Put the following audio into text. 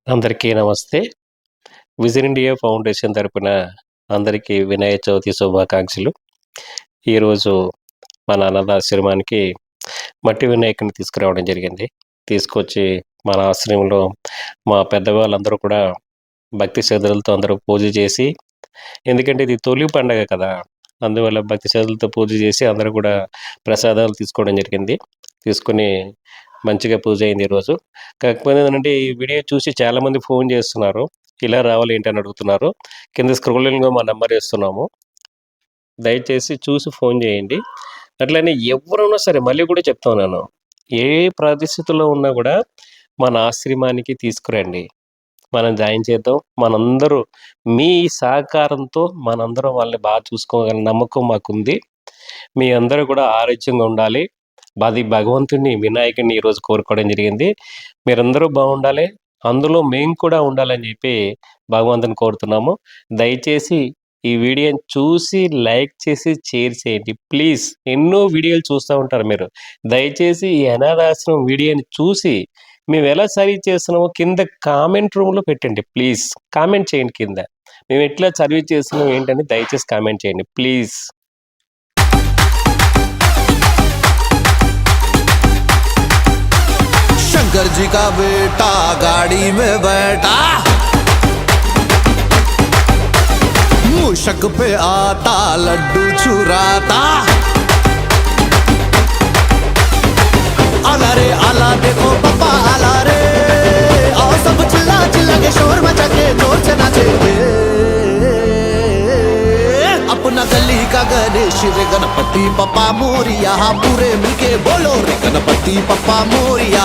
అందరికీ నమస్తే. Vision India foundation తరపున అందరికీ వినాయక చవితి శుభాకాంక్షలు. ఈరోజు మన అనాథాశ్రమానికి మట్టి వినాయకుడిని తీసుకురావడం జరిగింది. తీసుకొచ్చి మన ఆశ్రమంలో మా పెద్దవాళ్ళందరూ కూడా భక్తి శ్రద్ధలతో అందరూ పూజ చేసి, ఎందుకంటే ఇది తొలి పండగ కదా! అందువల్ల భక్తి శ్రద్ధలతో పూజ చేసి అందరూ కూడా ప్రసాదాలు తీసుకోవడం జరిగింది. తీసుకొని మంచిగా పూజ అయింది ఈరోజు. కాకపోతే ఏంటంటే ఈ వీడియో చూసి చాలామంది ఫోన్ చేస్తున్నారు. ఇలా రావాలి ఏంటి అని అడుగుతున్నారు. కింద స్క్రోలింగ్‌లో మా నంబర్ ఇస్తున్నాము. దయచేసి చూసి ఫోన్ చేయండి. అట్లనే ఎవరున్నా సరే మళ్ళీ కూడా చెప్తున్నాను. ఏ పరిస్థితుల్లో ఉన్నా కూడా మన ఆశ్రమానికి తీసుకురండి. మనం జాయిన్ చేద్దాం. మనందరూ మీ సహకారంతో మనందరం వాళ్ళని బాగా చూసుకోగల నమ్మకం మాకుంది. మీ అందరూ కూడా ఆరోగ్యంగా ఉండాలి. అది భగవంతుడిని, వినాయకుడిని ఈరోజు కోరుకోవడం జరిగింది. మీరందరూ బాగుండాలి. అందులో మేము కూడా ఉండాలని చెప్పి భగవంతుని కోరుతున్నాము. దయచేసి ఈ వీడియోని చూసి లైక్ చేసి షేర్ చేయండి ప్లీజ్. ఎన్నో వీడియోలు చూస్తూ ఉంటారు మీరు. దయచేసి ఈ అనాథాశ్రమం వీడియోని చూసి మేము ఎలా సర్వీస్ చేస్తున్నామో కింద కామెంట్ రూమ్‌లో పెట్టండి ప్లీజ్. కామెంట్ చేయండి కింద. మేము ఎట్లా సర్వీస్ చేస్తున్నాం ఏంటని దయచేసి కామెంట్ చేయండి ప్లీజ్. शंकर जी का बेटा गाड़ी में बैठा, मूषक पे आता लड्डू चुराता। आला रे आला देखो पापा आला रे, और सब चिल्ला चिल्ला के शोर मचा के जोर से नाचेंगे। अपना गली का गणेश रे गणपति पप्पा मोरिया, पूरे मिलके बोलो रे गणपति पप्पा मोरिया।